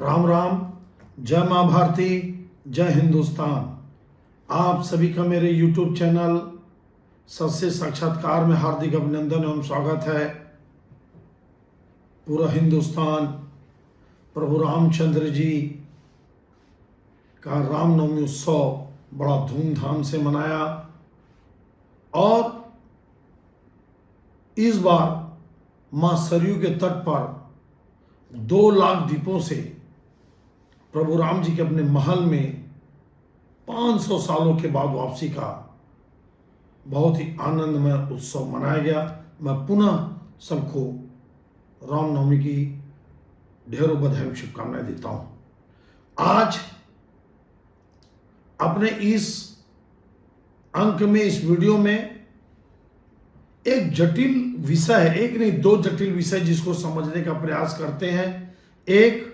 राम राम, जय माँ भारती, जय हिंदुस्तान। आप सभी का मेरे YouTube चैनल सत्य साक्षात्कार में हार्दिक अभिनंदन एवं स्वागत है। पूरा हिंदुस्तान प्रभु रामचंद्र जी का रामनवमी उत्सव बड़ा धूमधाम से मनाया और इस बार मां सरयू के तट पर 2 लाख दीपों से प्रभु राम जी के अपने महल में 500 सालों के बाद वापसी का बहुत ही आनंदमय उत्सव मनाया गया। मैं पुनः सबको रामनवमी की ढेरों बधाई शुभकामनाएं देता हूं। आज अपने इस अंक में, इस वीडियो में एक जटिल विषय है, एक नहीं 2 जटिल विषय जिसको समझने का प्रयास करते हैं। एक,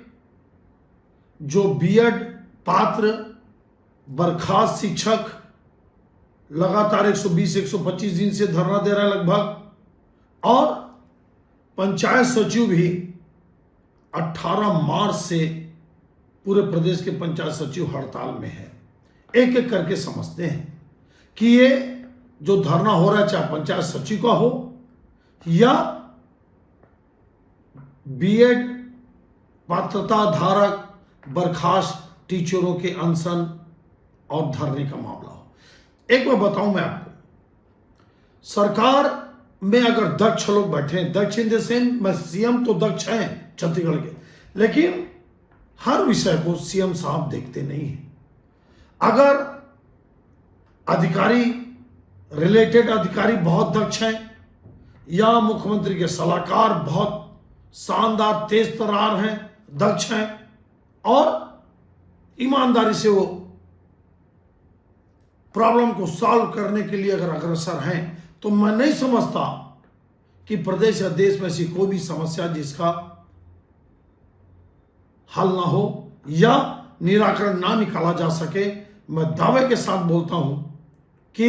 जो बीएड पात्र बर्खास्त शिक्षक लगातार 120-125 दिन से धरना दे रहा है लगभग, और पंचायत सचिव भी 18 मार्च से पूरे प्रदेश के पंचायत सचिव हड़ताल में है। एक एक करके समझते हैं कि ये जो धरना हो रहा है, चाहे पंचायत सचिव का हो या बीएड पात्रता धारक बर्खास्त टीचरों के अनशन और धरने का मामला हो। एक बार बताऊं मैं आपको, सरकार में अगर दक्ष लोग बैठे हैं, दक्ष इन द सेंस में सीएम तो दक्ष हैं छत्तीसगढ़ के, लेकिन हर विषय को सीएम साहब देखते नहीं है। अगर अधिकारी, रिलेटेड अधिकारी बहुत दक्ष हैं या मुख्यमंत्री के सलाहकार बहुत शानदार तेज तर्रार हैं, दक्ष हैं और ईमानदारी से वो प्रॉब्लम को सॉल्व करने के लिए अगर अग्रसर हैं, तो मैं नहीं समझता कि प्रदेश या देश में ऐसी कोई भी समस्या जिसका हल ना हो या निराकरण ना निकाला जा सके। मैं दावे के साथ बोलता हूं कि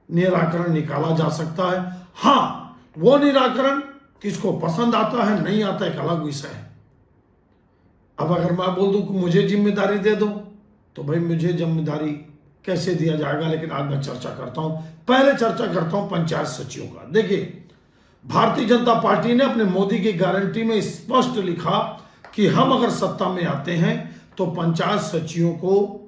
निराकरण निकाला जा सकता है। हां, वो निराकरण किसको पसंद आता है नहीं आता एक अलग विषय है। अब अगर मैं बोल दूं कि मुझे जिम्मेदारी दे दो, तो भाई मुझे जिम्मेदारी कैसे दिया जाएगा। लेकिन आज मैं चर्चा करता हूं, पहले चर्चा करता हूं पंचायत सचिवों का। देखिए, भारतीय जनता पार्टी ने अपने मोदी की गारंटी में स्पष्ट लिखा कि हम अगर सत्ता में आते हैं तो पंचायत सचिवों को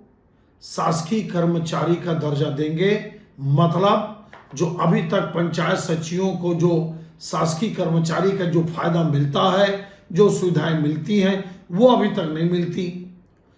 शासकीय कर्मचारी का दर्जा देंगे। मतलब जो अभी तक पंचायत सचिवों को जो शासकीय कर्मचारी का जो फायदा मिलता है, जो सुविधाएं मिलती हैं, वो अभी तक नहीं मिलती।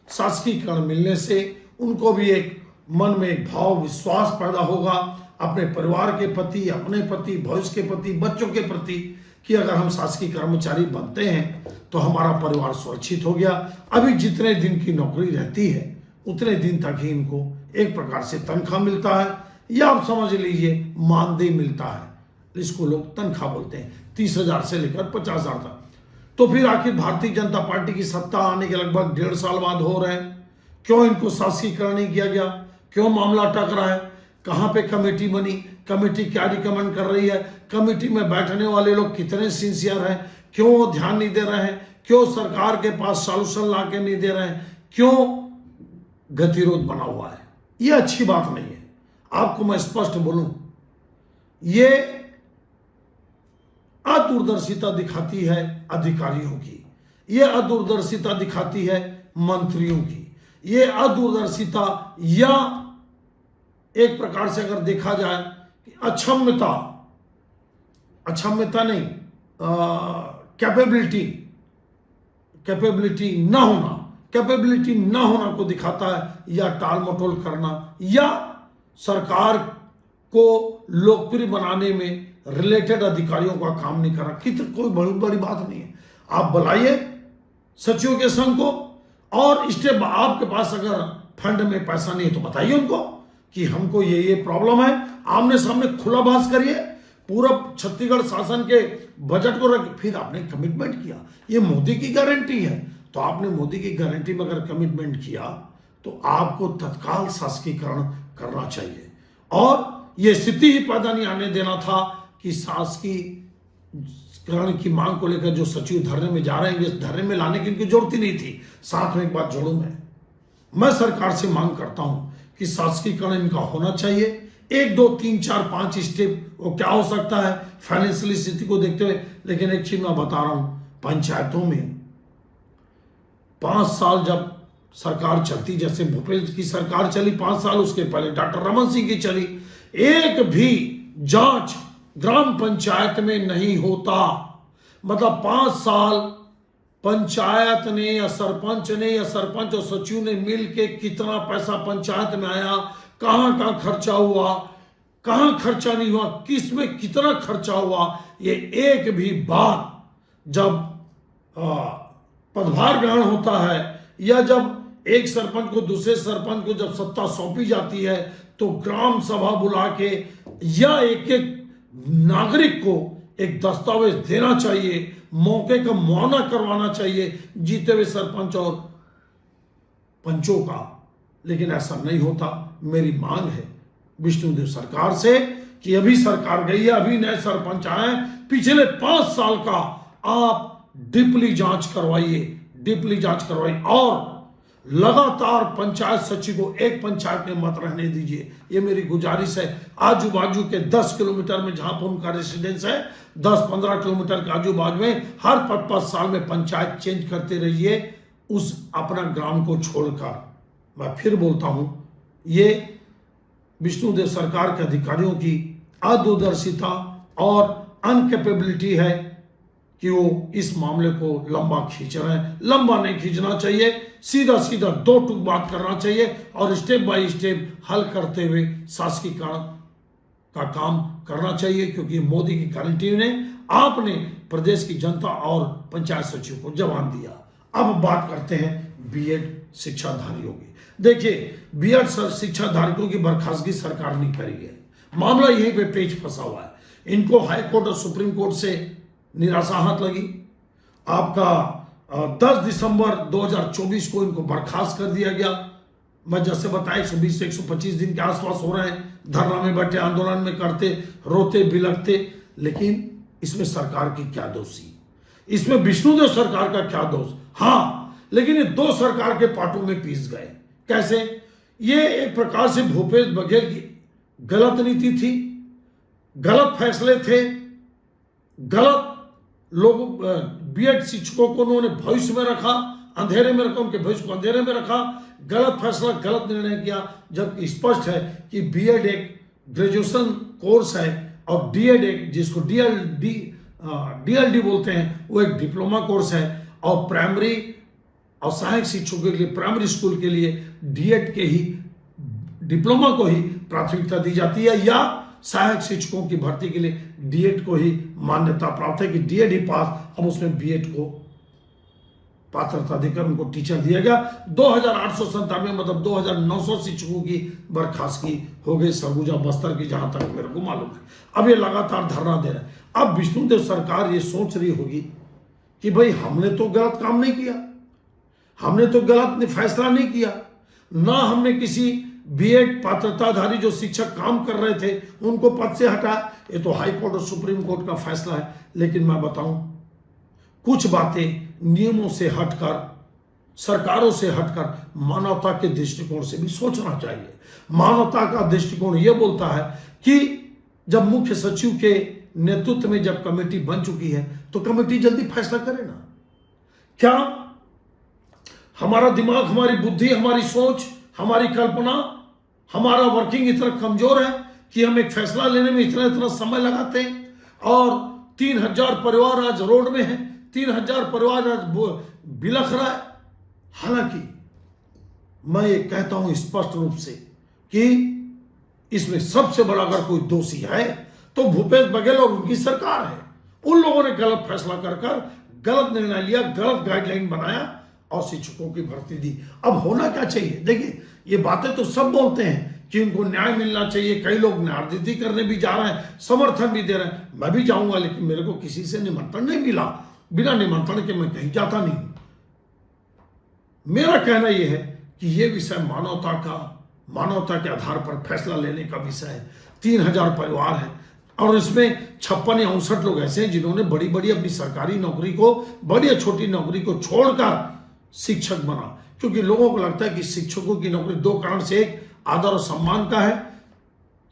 शासकीयकरण मिलने से उनको भी एक मन में एक भाव विश्वास पैदा होगा अपने परिवार के प्रति, अपने प्रति, भविष्य के प्रति, बच्चों के प्रति, कि अगर हम शासकीय कर्मचारी बनते हैं तो हमारा परिवार सुरक्षित हो गया। अभी जितने दिन की नौकरी रहती है उतने दिन तक ही इनको एक प्रकार से तनख्वाह मिलता है, या आप समझ लीजिए मानदेय मिलता है। इसको लोग तनख्वाह बोलते हैं, 30,000 से लेकर 50,000 तक। तो फिर आखिर भारतीय जनता पार्टी की सत्ता आने के लगभग 1.5 साल बाद हो रहे हैं, क्यों इनको शासकीयकरण नहीं किया गया? क्यों मामला अटक रहा है? कहां पे कमेटी बनी? कमेटी क्या रिकमेंड कर रही है? कमेटी में बैठने वाले लोग कितने सिंसियर हैं? क्यों वो ध्यान नहीं दे रहे हैं? क्यों सरकार के पास सॉल्यूशन ला के नहीं दे रहे हैं? क्यों गतिरोध बना हुआ है? ये अच्छी बात नहीं है। आपको मैं स्पष्ट बोलूं, ये अदूरदर्शिता दिखाती है अधिकारियों की, ये अदूरदर्शिता दिखाती है मंत्रियों की, ये अदूरदर्शिता या एक प्रकार से अगर देखा जाए अक्षम्यता नहीं, कैपेबिलिटी ना होना को दिखाता है, या टाल मटोल करना, या सरकार को लोकप्रिय बनाने में रिलेटेड अधिकारियों का काम नहीं करना। कितनी कोई बहुत बड़ी बात नहीं है। आप बुलाइए सचिवों के संघ को, और स्टेप आपके पास अगर फंड में पैसा नहीं है तो बताइए उनको कि हमको ये प्रॉब्लम है। आमने सामने खुला बहस करिए, पूरा छत्तीसगढ़ शासन के बजट को रख। फिर आपने कमिटमेंट किया, ये मोदी की गारंटी है, तो आपने मोदी की गारंटी में अगर कमिटमेंट किया तो आपको तत्काल शासकीयकरण करना चाहिए। और यह स्थिति ही पैदा नहीं आने देना था कि शासकीय करण की मांग को लेकर जो सचिव धरने में जा रहे हैं, इस धरने में लाने की इनकी जरूरत ही नहीं थी। साथ में एक बात जोड़ू, मैं सरकार से मांग करता हूं कि शासकीकरण इनका होना चाहिए। 1 2 3 4 5 स्टेप वो क्या हो सकता है फाइनेंशियल स्थिति को देखते हुए। लेकिन एक चीज मैं बता रहा हूं, पंचायतों में 5 साल जब सरकार चलती, जैसे भूपेश की सरकार चली 5 साल, उसके पहले डॉक्टर रमन सिंह की चली, एक भी जांच ग्राम पंचायत में नहीं होता। मतलब 5 साल पंचायत ने या सरपंच और सचिव ने मिल के कितना पैसा पंचायत में आया, कहां कहां खर्चा हुआ, कहां खर्चा नहीं हुआ, किस में कितना खर्चा हुआ, ये एक भी बात जब पदभार ग्रहण होता है या जब एक सरपंच को दूसरे सरपंच को जब सत्ता सौंपी जाती है तो ग्राम सभा बुला के या एक एक नागरिक को एक दस्तावेज देना चाहिए, मौके का मुआयना करवाना चाहिए जीते हुए सरपंच और पंचों का। लेकिन ऐसा नहीं होता। मेरी मांग है विष्णुदेव सरकार से कि अभी सरकार गई है, अभी नए सरपंच आए, पिछले 5 साल का आप डीपली जांच करवाइए और लगातार पंचायत सचिव को एक पंचायत में मत रहने दीजिए। ये मेरी गुजारिश है। आजू बाजू के 10 किलोमीटर में जहां पर उनका रेसिडेंस है, 10-15 किलोमीटर के आजू बाजू में हर 5-5 साल में पंचायत चेंज करते रहिए उस अपना ग्राम को छोड़कर। मैं फिर बोलता हूं, ये विष्णुदेव सरकार के अधिकारियों की अदूरदर्शिता और अनकैपेबिलिटी है कि वो इस मामले को लंबा खींच रहे हैं। लंबा नहीं खींचना चाहिए, सीधा सीधा 2 टूक बात करना चाहिए और स्टेप बाय स्टेप हल करते हुए शासकीकरण का काम करना चाहिए। क्योंकि मोदी की गारंटी ने आपने प्रदेश की जनता और पंचायत सचिव को जवान दिया। अब बात करते हैं बीएड शिक्षाधारियों की। देखिए, बीएड शिक्षाधारकों की बर्खास्तगी सरकार ने करी है। मामला यहीं पे पेच फंसा हुआ है। इनको हाई कोर्ट और सुप्रीम कोर्ट से निराशा हाथ लगी। आपका 10 दिसंबर 2024 को इनको बर्खास्त कर दिया गया। मैं जैसे बताया 120 से 125 दिन के आसपास हो रहे हैं, धरना में बैठे, आंदोलन में करते, रोते बिलखते। लेकिन इसमें सरकार की क्या दोषी, इसमें विष्णुदेव सरकार का क्या दोष? हाँ, लेकिन ये 2 सरकार के पाटों में पीस गए। कैसे? ये एक प्रकार से भूपेश बघेल की गलत नीति थी, गलत फैसले थे, गलत लोग बीएड शिक्षकों को उन्होंने भविष्य में रखा, अंधेरे में रखा, उनके भविष्य को अंधेरे में रखा, गलत फैसला, गलत निर्णय किया। जबकि स्पष्ट है कि बीएड एक ग्रेजुएशन कोर्स है और डीएड एक, जिसको डीएलडी बोलते हैं, वो एक डिप्लोमा कोर्स है। और प्राइमरी और सहायक शिक्षकों के लिए, प्राइमरी स्कूल के लिए डीएड के ही डिप्लोमा को ही प्राथमिकता दी जाती है या सहायक शिक्षकों की भर्ती के लिए डीएड को ही मान्यता प्राप्त है कि डीएड ही पास। अब उसमें बीएड को पात्रता देकर उनको टीचर दिया गया। 2897 मतलब 2900 शिक्षकों की बर्खास्तगी हो गई सरगुजा बस्तर की, जहां तक मेरे को मालूम है। अब ये लगातार धरना दे रहे हैं। अब विष्णुदेव सरकार ये सोच रही होगी कि भाई हमने तो गलत काम नहीं किया, हमने तो गलत फैसला नहीं किया, ना हमने किसी बीएड पात्रताधारी जो शिक्षक काम कर रहे थे उनको पद से हटाया। ये तो हाई कोर्ट और सुप्रीम कोर्ट का फैसला है। लेकिन मैं बताऊं, कुछ बातें नियमों से हटकर, सरकारों से हटकर मानवता के दृष्टिकोण से भी सोचना चाहिए। मानवता का दृष्टिकोण यह बोलता है कि जब मुख्य सचिव के नेतृत्व में जब कमेटी बन चुकी है तो कमेटी जल्दी फैसला करे ना। क्या हमारा दिमाग, हमारी बुद्धि, हमारी सोच, हमारी कल्पना, हमारा वर्किंग इतना कमजोर है कि हम एक फैसला लेने में इतना समय लगाते हैं? और 3000 परिवार आज रोड में है, 3000 परिवार आज बिलख रहा है। हालांकि मैं ये कहता हूं स्पष्ट रूप से कि इसमें सबसे बड़ा अगर कोई दोषी है तो भूपेश बघेल और उनकी सरकार है। उन लोगों ने गलत फैसला कर गलत निर्णय लिया, गलत गाइडलाइन बनाया और शिक्षकों की भर्ती दी। अब होना क्या चाहिए? देखिए, ये बातें तो सब बोलते हैं कि उनको न्याय मिलना चाहिए। कई लोग न्यायाधीति करने भी जा रहे हैं, समर्थन भी दे रहे हैं। मैं भी जाऊंगा, लेकिन मेरे को किसी से निमंत्रण नहीं मिला। बिना निमंत्रण के मैं कहीं जाता नहीं। मेरा कहना यह है कि यह विषय मानवता के आधार पर फैसला लेने का विषय है। 3000 परिवार है, और इसमें 56 या 59 लोग ऐसे हैं जिन्होंने बड़ी बड़ी अपनी सरकारी नौकरी को, बड़ी या छोटी नौकरी को छोड़कर शिक्षक बना। क्योंकि लोगों को लगता है कि शिक्षकों की नौकरी दो कारण से, एक आदर और सम्मान का है,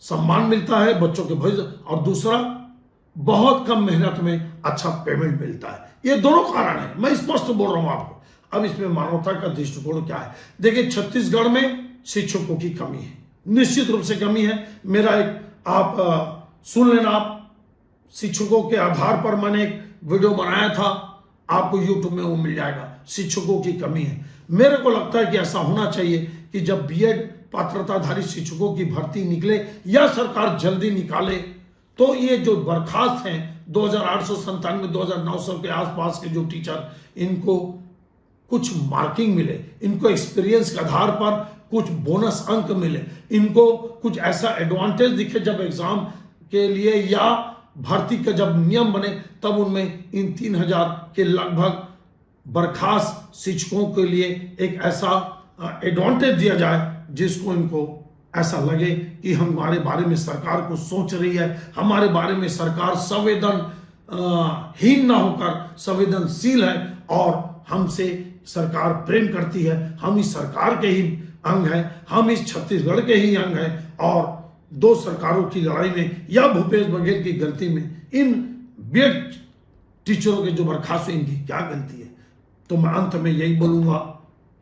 सम्मान मिलता है बच्चों के भविष्य, और दूसरा बहुत कम मेहनत में अच्छा पेमेंट मिलता है। ये दोनों कारण है, मैं स्पष्ट बोल रहा हूं आपको। अब इसमें मानवता का दृष्टिकोण क्या है? देखिए, छत्तीसगढ़ में शिक्षकों की कमी है, निश्चित रूप से कमी है। मेरा एक आप सुन लेना, आप शिक्षकों के आधार पर मैंने एक वीडियो बनाया था, आपको यूट्यूब में वो मिल जाएगा। शिक्षकों की कमी है। मेरे को लगता है कि ऐसा होना चाहिए कि जब बीएड पात्रताधारी शिक्षकों की भर्ती निकले या सरकार जल्दी निकाले, तो ये जो बर्खास्त हैं 2897 2900 के आसपास के जो टीचर, इनको कुछ मार्किंग मिले, इनको एक्सपीरियंस के आधार पर कुछ बोनस अंक मिले, इनको कुछ ऐसा एडवांटेज दिखे जब एग्जाम के लिए या भर्ती का जब नियम बने, तब उनमें इन 3000 के लगभग बर्खास्त शिक्षकों के लिए एक ऐसा एडवांटेज दिया जाए जिसको इनको ऐसा लगे कि हमारे बारे में सरकार को सोच रही है, हमारे बारे में सरकार हीन ना होकर संवेदनशील है और हमसे सरकार प्रेम करती है। हम इस सरकार के ही अंग हैं, हम इस छत्तीसगढ़ के ही अंग हैं, और दो सरकारों की लड़ाई में या भूपेश बघेल की गलती में इन बीएड टीचरों के जो बर्खास्त हुए, इनकी क्या गलती है? तो मैं अंत में यही बोलूंगा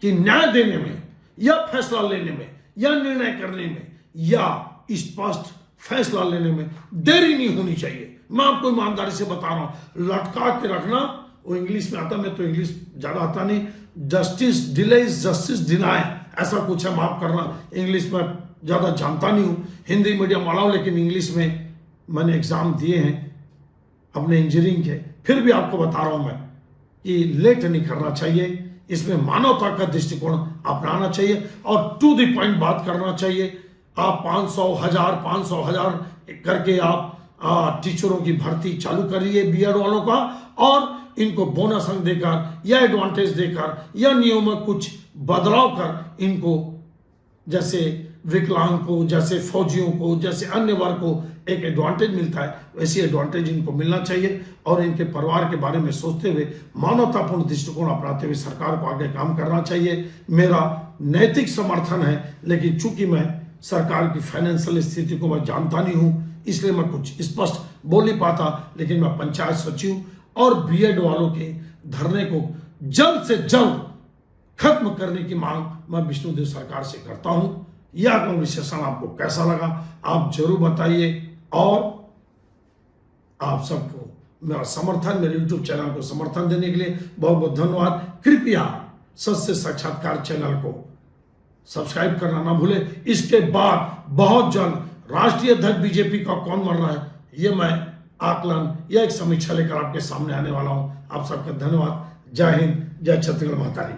कि न्याय देने में या फैसला लेने में या निर्णय करने में या स्पष्ट फैसला लेने में देरी नहीं होनी चाहिए। मैं आपको ईमानदारी से बता रहा हूं, लटका के रखना, वो इंग्लिश में आता, मैं तो इंग्लिश ज्यादा आता नहीं, justice delay is justice deny, ऐसा कुछ है, माफ करना, इंग्लिश में ज्यादा जानता नहीं हूं। हिंदी मीडियम वाला हूं, लेकिन इंग्लिश में मैंने एग्जाम दिए हैं अपने इंजीनियरिंग के, फिर भी आपको बता रहा हूं मैं कि लेट नहीं करना चाहिए, इसमें मानवता का दृष्टिकोण अपनाना चाहिए और टू द पॉइंट बात करना चाहिए। आप 500,000 करके आप टीचरों की भर्ती चालू करिए बीएड वालों का, और इनको बोनस अंक देकर या एडवांटेज देकर या नियमों में कुछ बदलाव कर, इनको जैसे विकलांग को, जैसे फौजियों को, जैसे अन्य वर्ग को एक एडवांटेज मिलता है, वैसी एडवांटेज इनको मिलना चाहिए। और इनके परिवार के बारे में सोचते हुए मानवतापूर्ण दृष्टिकोण अपनाते हुए सरकार को आगे काम करना चाहिए। मेरा नैतिक समर्थन है, लेकिन चूंकि मैं सरकार की फाइनेंशियल स्थिति को मैं जानता नहीं हूं, इसलिए मैं कुछ स्पष्ट बोल नहीं पाता। लेकिन मैं पंचायत सचिव और बीएड वालों के धरने को जल्द से जल्द खत्म करने की मांग मैं विष्णुदेव सरकार से करता हूं। यह आत्म विश्लेषण आपको कैसा लगा आप जरूर बताइए, और आप सबको मेरा समर्थन, मेरे YouTube चैनल को समर्थन देने के लिए बहुत बहुत धन्यवाद। कृपया सत्य साक्षात्कार चैनल को सब्सक्राइब करना ना भूले। इसके बाद बहुत जल्द राष्ट्रीय अध्यक्ष बीजेपी का कौन बन रहा है, ये मैं आकलन या एक समीक्षा लेकर आपके सामने आने वाला हूं। आप सबका धन्यवाद। जय हिंद, जय छत्तीसगढ़ माता दी।